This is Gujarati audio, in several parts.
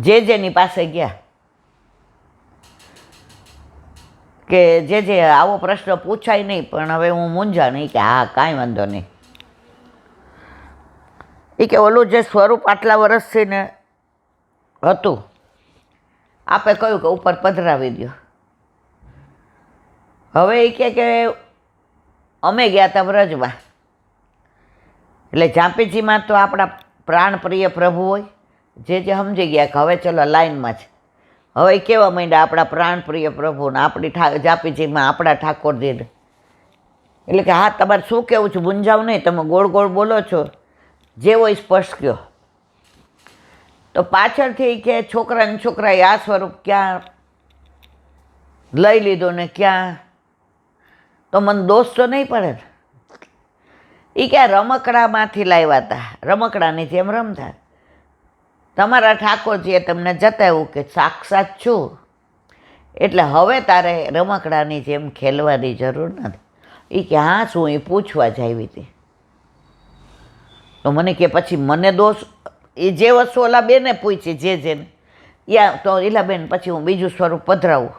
જેની પાસે ગયા કે જે આવો પ્રશ્ન પૂછાય નહીં, પણ હવે હું મૂંઝા નહીં કે હા કાંઈ વાંધો નહીં. એ કે ઓલું જે સ્વરૂપ આટલા વર્ષથી ને હતું, આપે કહ્યું કે ઉપર પધરાવી દો. હવે એ કે અમે ગયા હતા વ્રજમાં, એટલે ઝાંપીજીમાં તો આપણા પ્રાણપ્રિય પ્રભુ હોય, જે સમજી ગયા કે હવે ચલો લાઈનમાં છે. હવે કેવા માંડ્યા આપણા પ્રાણપ્રિય પ્રભુને, આપણી ઝાંપીજીમાં આપણા ઠાકોરજીને. એટલે કે હા તમારે શું કહેવું છે, મૂંઝાવ નહીં, તમે ગોળ ગોળ બોલો છો, જે હોય સ્પષ્ટ કહો. તો પાછળથી કે છોકરાને છોકરાએ આ સ્વરૂપ ક્યાં લઈ લીધો ને ક્યાં, તો મને દોષ તો નહીં પડે ને. એ ક્યાં રમકડામાંથી લાવ્યા હતા, રમકડાની જેમ રમતા. તમારા ઠાકોરજીએ તમને જતાવ્યું કે સાક્ષાત છું, એટલે હવે તારે રમકડાની જેમ ખેલવાની જરૂર નથી. એ કે હા શું, એ પૂછવા જ આવી હતી. તો મને કે પછી મને દોષ, એ જે વસ્તુ ઓલા બેને પૂછી જેને, યા તો એલા બેન પછી હું બીજું સ્વરૂપ પધરાવું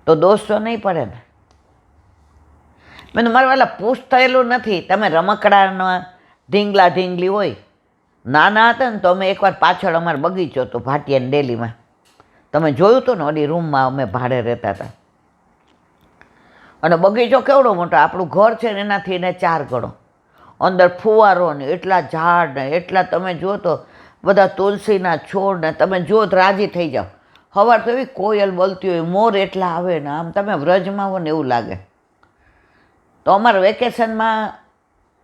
તો દોષ તો નહીં પડે ને. મેં મારે વાલા પૂછ થયેલું નથી. તમે રમકડાના ઢીંગલા ઢીંગલી હોય, નાના હતા ને તો અમે એકવાર પાછળ અમારે બગીચો હતો ભાટિયાની ડેલીમાં, તમે જોયું હતું ને, ઓલી રૂમમાં અમે ભાડે રહેતા હતા. અને બગીચો કેવડો મોટો, આપણું ઘર છે ને એનાથી એને 4 ગણો. અંદર ફુવારો ને એટલા ઝાડ ને એટલા, તમે જુઓ તો બધા તુલસીના છોડ ને, તમે જુઓ તો રાજી થઈ જાઓ. સવાર તો એવી કોયલ બોલતી હોય, મોર એટલા આવે ને, આમ તમે વ્રજમાં હો ને એવું લાગે. તો અમારા વેકેશનમાં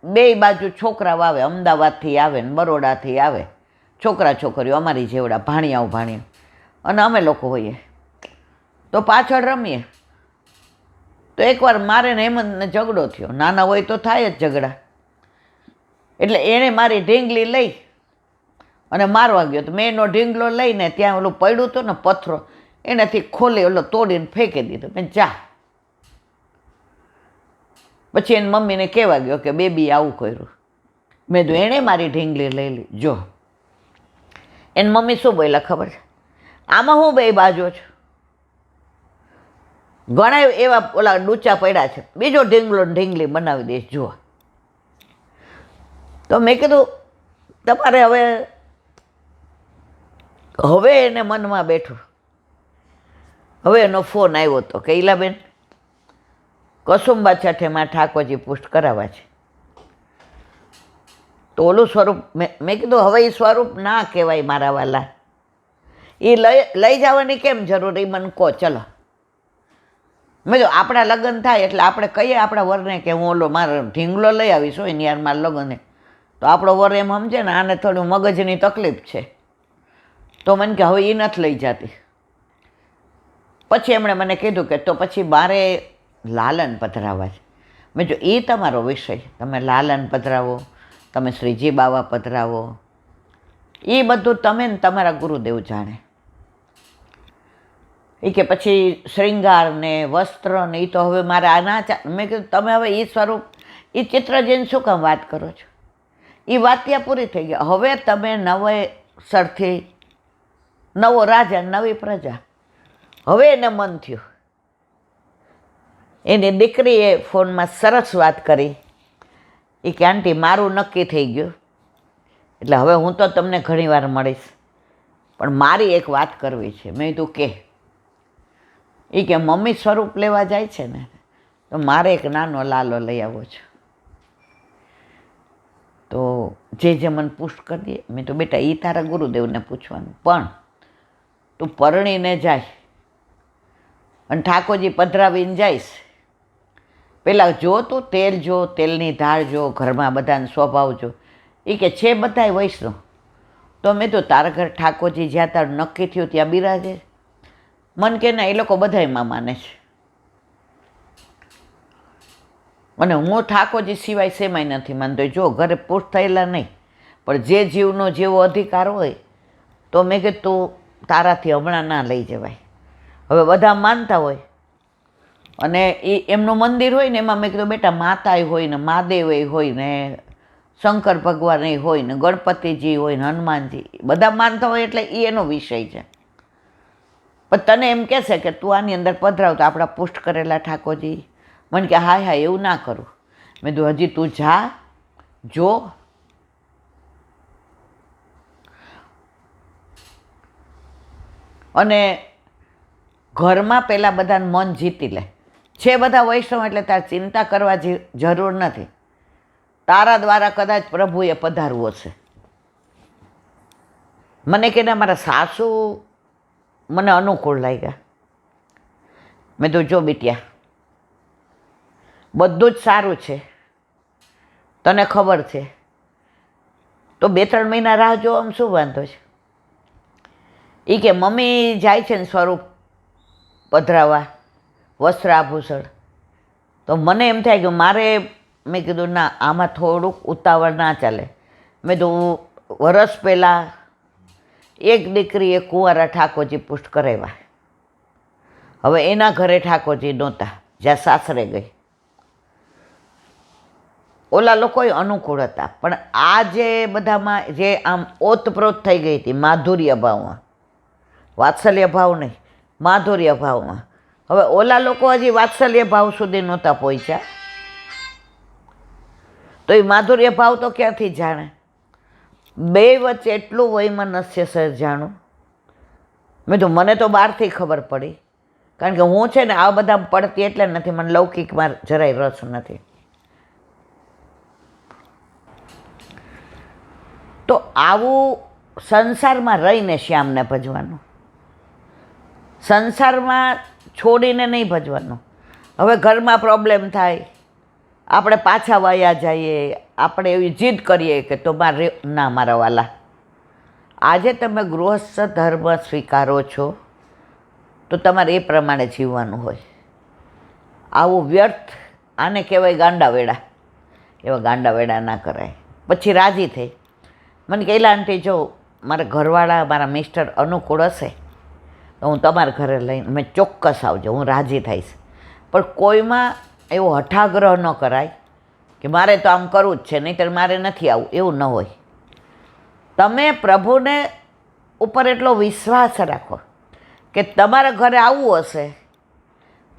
2 બાજુ છોકરાઓ આવે, અમદાવાદથી આવે ને બરોડાથી આવે, છોકરા છોકરીઓ અમારી જેવડા ભાણિયાઓ, અને અમે લોકો હોઈએ તો પાછળ રમીએ. તો એકવાર મારે ને હેમંતને ઝઘડો થયો, નાના હોય તો થાય જ ઝઘડા. એટલે એણે મારી ઢીંગલી લઈ અને મારવા ગયો, તો મેં એનો ઢીંગલો લઈને ત્યાં ઓલું પડ્યું હતું ને પથ્થરો, એનાથી ખોલી ઓલો તોડીને ફેંકી દીધો. મેં જા. પછી એની મમ્મીને કહેવા ગયો કે બેબી આવું કર્યું. મેં તો એણે મારી ઢીંગલી લઈ લી. જો એની મમ્મી શું બોલ્યા ખબર છે, આમાં હું 2 બાજુ છું, ઘણા એવા ઓલા ડૂચા પડ્યા છે, બીજો ઢીંગલો ઢીંગલી બનાવી દઈશ જુઓ. તો મેં કીધું તમારે હવે એને મનમાં બેઠું. હવે એનો ફોન આવ્યો હતો કે ઈલાબેન કસુંબા છઠ્ઠેમાં ઠાકોરજી પુષ્ટ કરાવવા છે. તો ઓલું સ્વરૂપ મેં કીધું હવે એ સ્વરૂપ ના કહેવાય મારા વાલા, એ લઈ જવાની કેમ જરૂર, એ મને કહો ચલો. મેં જો આપણા લગ્ન થાય એટલે આપણે કહીએ આપણા વરને કે હું ઓલો મારો ઢીંગલો લઈ આવીશ હોય ને યાર મારા લગ્ને, તો આપણો વર એમ સમજે ને આને થોડું મગજની તકલીફ છે, તો મને કે હવે એ નથી લઈ જતી. પછી એમણે મને કીધું કે તો પછી મારે લાલન પધરાવવા છે. મેં જો એ તમારો વિષય, તમે લાલન પધરાવો, તમે શ્રીજી બાવા પધરાવો, એ બધું તમે ને તમારા ગુરુદેવ જાણે. એ કે પછી શ્રૃંગાર ને વસ્ત્ર ને એ તો હવે મારે આ ના મેં કીધું તમે હવે એ સ્વરૂપ, એ ચિત્ર જઈને શું કામ વાત કરો છો, એ વાત ત્યાં પૂરી થઈ ગઈ. હવે તમે નવેસરથી નવો રાજા, નવી પ્રજા. હવે એને મન થયું. એની દીકરીએ ફોનમાં સરસ વાત કરી. એ કે આંટી મારું નક્કી થઈ ગયું, એટલે હવે હું તો તમને ઘણીવાર મળીશ, પણ મારી એક વાત કરવી છે. મેં કીધું કે એ કે મમ્મી સ્વરૂપ લેવા જાય છે ને, તો મારે એક નાનો લાલો લઈ આવવો છે. તો જે મને પુષ્ટ કરી દે. મેં તો બેટા એ તારા ગુરુદેવને પૂછવાનું, પણ તું પરણીને જાય અને ઠાકોરજી પધરાવીને જઈશ, પહેલાં જો તું તેલ જો, તેલની ધાર જો, ઘરમાં બધાને સ્વભાવ જો. એ કે છે બધાય વૈષ્ણવ. તો મેં તો તારા ઘર ઠાકોરજી જ્યાં તારું નક્કી થયું ત્યાં બિરાજે. મન કે ના, એ લોકો બધાયમાં માને છે, અને હું ઠાકોરજી સિવાય શેમાંય નથી માનતો. જો ઘરે પુષ્ટ થયેલા નહીં, પણ જે જીવનો જેવો અધિકાર હોય, તો મેં કીધું તું તારાથી હમણાં ના લઈ જવાય. હવે બધા માનતા હોય અને એ એમનું મંદિર હોય ને, એમાં મેં કીધું બેટા માતાય હોય ને મહાદેવ હોય ને શંકર ભગવાન એ હોય ને ગણપતિજી હોય ને હનુમાનજી, બધા માનતા હોય એટલે એ એનો વિષય છે. પણ તને એમ કહેશે કે તું આની અંદર પધરાવ તો આપણા પુષ્ટ કરેલા ઠાકોરજી. મને કે હા હા એવું ના કરું. મેં કીધું હજી તું જા જો. અને ઘરમાં પહેલાં બધાને મન જીતી લે. છે બધા વૈષ્ણવ એટલે તારે ચિંતા કરવા જરૂર નથી. તારા દ્વારા કદાચ પ્રભુએ પધારવું હશે. મને કે મારા સાસુ મને અનુકૂળ લાગ્યા. મેં તો જો બીટિયા બધું જ સારું છે, તને ખબર છે, તો 2-3 મહિના રાહ જો, આમ શું વાંધો છે. એ કે મમ્મી જાય છે ને સ્વરૂપ પધરાવા વસ્ત્ર આભૂષણ, તો મને એમ થાય કે મારે, મેં કીધું ના આમાં થોડુંક ઉતાવળ ના ચાલે. મેં કીધું વરસ પહેલાં એક દીકરીએ કુંવારા ઠાકોરજી પુષ્ટ કરાવ્યા. હવે એના ઘરે ઠાકોરજી નહોતા, જ્યાં સાસરે ગઈ. ઓલા લોકોય અનુકૂળ હતા, પણ આ જે બધામાં જે આમ ઓતપ્રોત થઈ ગઈ હતી માધુર્ય ભાવમાં, વાત્સલ્ય ભાવ નહીં, માધુર્ય ભાવમાં. હવે ઓલા લોકો હજી વાત્સલ્ય ભાવ સુધી નહોતા પહોંચ્યા, તો એ માધુર્ય ભાવ તો ક્યાંથી જાણે. બે વચ્ચે એટલું વૈમનસ્ય સર્જાણું. મેં તો મને તો બહારથી ખબર પડી, કારણ કે હું છે ને આ બધા પડતી એટલે નથી, મને લૌકિકમાં જરાય રસ નથી. તો આવું સંસારમાં રહીને શ્યામને ભજવાનું, સંસારમાં છોડીને નહીં ભજવાનું. હવે ઘરમાં પ્રોબ્લેમ થાય, આપણે પાછા વયા જઈએ, આપણે એવી જીદ કરીએ કે તો મારે ના, મારા વાલા આજે તમે ગૃહસ્થ ધર્મ સ્વીકારો છો તો તમારે એ પ્રમાણે જીવવાનું હોય. આવું વ્યર્થ, આને કહેવાય ગાંડા વેડા, એવા ગાંડા વેડા ના કરાય. પછી રાજી થઈ મને કહેલા આંટી જો મારા ઘરવાળા મારા મિસ્ટર અનુકૂળ હશે તો હું તમારા ઘરે લઈને, મેં ચોક્કસ આવજો, હું રાજી થઈશ. પણ કોઈમાં એવો હઠાગ્રહ ન કરાય કે મારે તો આમ કરવું જ છે, નહીંતર મારે નથી આવવું, એવું ન હોય. તમે પ્રભુને ઉપર એટલો વિશ્વાસ રાખો કે તમારા ઘરે આવવું હશે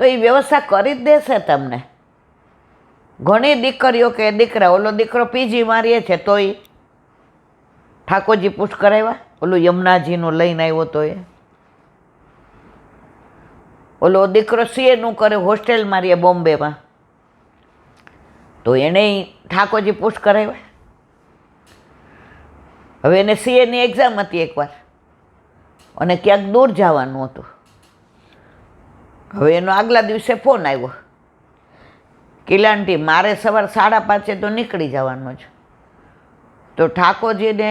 તો એ વ્યવસ્થા કરી જ દેશે તમને. ઘણી દીકરીઓ કે દીકરા, ઓલો દીકરો પીજી મારીએ છે તોય ઠાકોરજી પુષ્ટ કરાવ્યા. ઓલું યમુનાજીનું લઈને આવ્યો તો એ, ઓલો દીકરો સીએનું કરે હોસ્ટેલ મારીએ બોમ્બેમાં, તો એણે ઠાકોરજી પુષ્ટ કરાવ્યા. હવે એને સીએની એક્ઝામ હતી એકવાર અને ક્યાંક દૂર જવાનું હતું. હવે એનો આગલા દિવસે ફોન આવ્યો, કિલાંટી મારે સવાર 5:30 તો નીકળી જવાનું છે. તો ઠાકોરજીને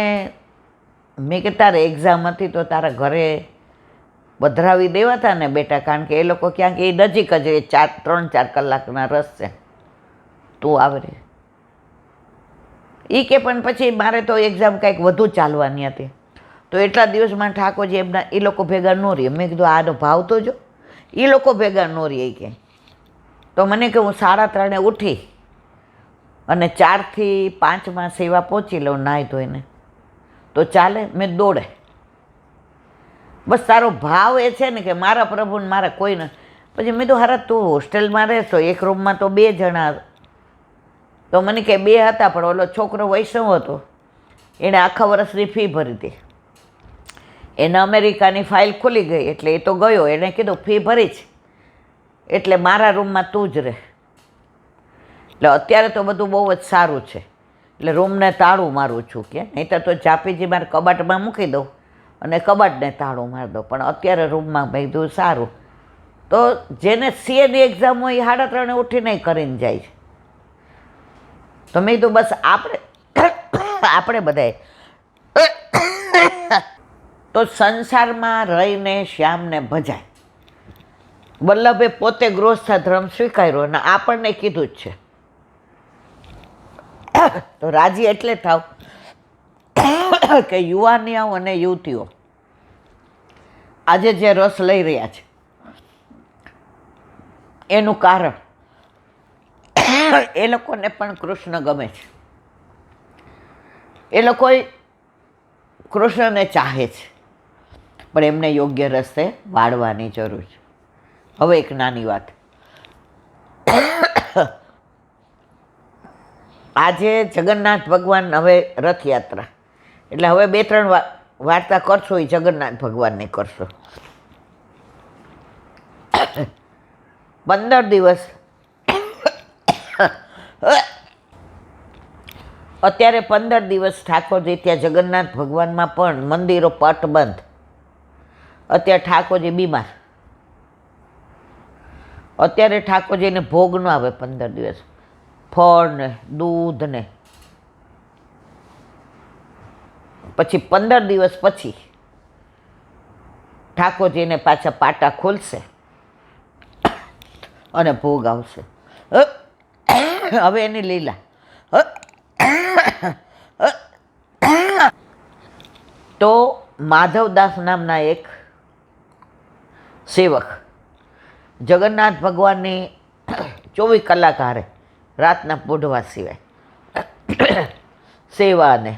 મેં કે તારે એક્ઝામ હતી તો તારા ઘરે પધરાવી દેવાતા ને બેટા, કારણ કે એ લોકો ક્યાંક એ નજીક જ 3-4 કલાકના રસ છે, તું આવે. એ કે પણ પછી મારે તો એક્ઝામ કંઈક વધુ ચાલવાની હતી, તો એટલા દિવસમાં ઠાકોરજી એમના એ લોકો ભેગા ન રહે. મેં કીધું આનો ભાવ તો જો, એ લોકો ભેગા ન રહે કે. તો મને કે હું 3:30 ઉઠી અને 4 થી 5 સેવા પહોંચી લઉં નાહી ધોઈને, તો ચાલે? મેં દોડે. બસ તારો ભાવ એ છે ને કે મારા પ્રભુને મારા કોઈને. પછી મેં તો હારા તું હોસ્ટેલમાં રહેશો, એક રૂમમાં તો 2 જણા, તો મને કે 2 હતા, પણ ઓલો છોકરો વૈષ્ણવ હતો, એણે આખા વર્ષની ફી ભરી હતી. એને અમેરિકાની ફાઇલ ખુલી ગઈ એટલે એ તો ગયો. એણે કીધું ફી ભરી છે એટલે મારા રૂમમાં તું જ રહે. એટલે અત્યારે તો બધું બહુ જ સારું છે, એટલે રૂમને તાળું મારું છું કે, નહીં તો ચાપીજી મારે કબાટમાં મૂકી દઉં અને કબાટને તાળું મારી દઉં. પણ અત્યારે રૂમમાં મેં કીધું સારું. તો જેને સીએની એક્ઝામ હોય એ 3:30 ઉઠીને કરીને જાય છે. તો મેં કીધું બસ આપણે બધાએ તો સંસારમાં રહીને શ્યામને ભજાય. વલ્લભે પોતે ગૃહસ્થ ધર્મ સ્વીકાર્યો અને આપણને કીધું જ છે. તો રાજી એટલે થાવ કે યુવાનીઓ અને યુવતીઓ આજે જે રસ લઈ રહ્યા છે એનું કારણ એ લોકોને પણ કૃષ્ણ ગમે છે. એ લોકો કૃષ્ણને ચાહે છે, પણ એમને યોગ્ય રસ્તે વાળવાની જરૂર છે. હવે એક નાની વાત, આજે જગન્નાથ ભગવાન હવે રથયાત્રા, એટલે હવે 2-3 વાર્તા કરશો એ જગન્નાથ ભગવાનની કરશો. 15 દિવસ અત્યારે 15 દિવસ ઠાકોરજી ત્યાં જગન્નાથ ભગવાનમાં પણ મંદિરો પટ બંધ. અત્યારે ઠાકોરજી બીમાર, અત્યારે ઠાકોરજીને ભોગ ન આવે 15 દિવસ, ફળ ને દૂધ ને. પછી 15 દિવસ પછી ઠાકોરજીને પાછા પાટા ખોલશે અને ભોગ આવશે. હવે એની લીલા. તો માધવદાસ નામના એક સેવક જગન્નાથ ભગવાનની 24 કલાક હારે, રાતના પોઢવા સિવાય સેવા ને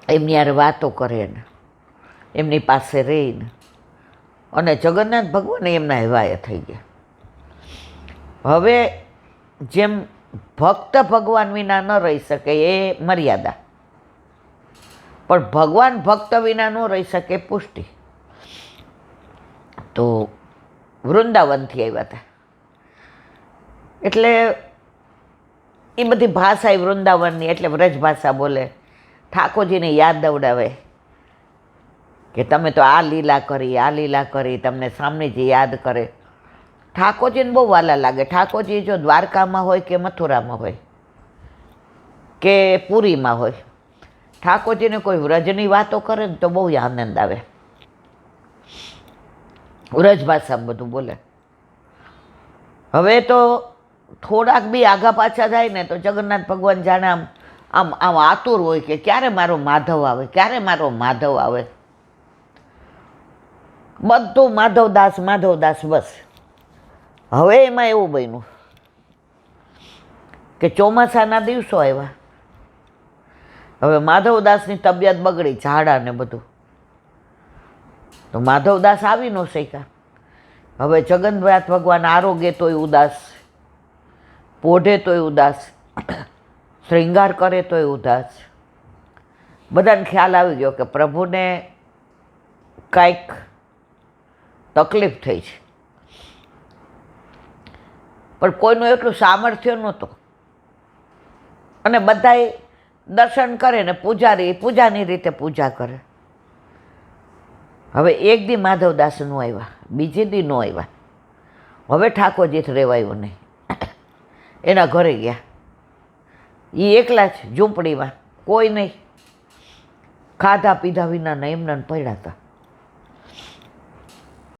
એમની યાર વાતો કરે ને એમની પાસે રહીને, અને જગન્નાથ ભગવાન એમના હેવાય થઈ ગયા. હવે જેમ ભક્ત ભગવાન વિના ન રહી શકે એ મર્યાદા, પણ ભગવાન ભક્ત વિના ન રહી શકે પુષ્ટિ. તો વૃંદાવનથી આવ્યા હતા, એટલે એ બધી ભાષા એ વૃંદાવનની, એટલે વ્રજ ભાષા બોલે. ઠાકોરજીને યાદ દવડાવે કે તમે તો આ લીલા કરી, આ લીલા કરી, તમને સામનેજી યાદ કરે. ઠાકોરજીને બહુ વાલા લાગે. ઠાકોરજી જો દ્વારકામાં હોય કે મથુરામાં હોય કે પુરીમાં હોય, ઠાકોરજીને કોઈ વ્રજની વાતો કરે ને તો બહુ આનંદ આવે. વ્રજ ભાષામાં બધું બોલે. હવે તો થોડાક બી આગા પાછા થાય ને તો જગન્નાથ ભગવાન જાણે આમ આમ આમ આતુર હોય કે ક્યારે મારો માધવ આવે, ક્યારે મારો માધવ આવે. બધું માધવદાસ માધવદાસ બસ. હવે એમાં એવું બન્યું કે ચોમાસાના દિવસો આવ્યા, હવે માધવદાસની તબિયત બગડી, ઝાડા ને બધું, તો માધવદાસ આવી ન શક્યા. હવે જગન્નાથ ભગવાન આરોગ્ય તોય ઉદાસ, પોઢે તોય ઉદાસ, શ્રૃંગાર કરે તોય ઉદાસ. બધાને ખ્યાલ આવી ગયો કે પ્રભુને કાંઈક તકલીફ થઈ છે, પણ કોઈનું એટલું સામર્થ્ય નહોતું. અને બધાય દર્શન કરે ને પૂજારી પૂજાની રીતે પૂજા કરે. હવે એક દી માધવદાસ નો આવ્યા, બીજે દી નો આવ્યા. હવે ઠાકોરજી રહેવાયું નહીં, એના ઘરે ગયા. એ એકલા જ ઝૂંપડીમાં, કોઈ નહીં, ખાધા પીધા વિના એમને પડ્યા હતા.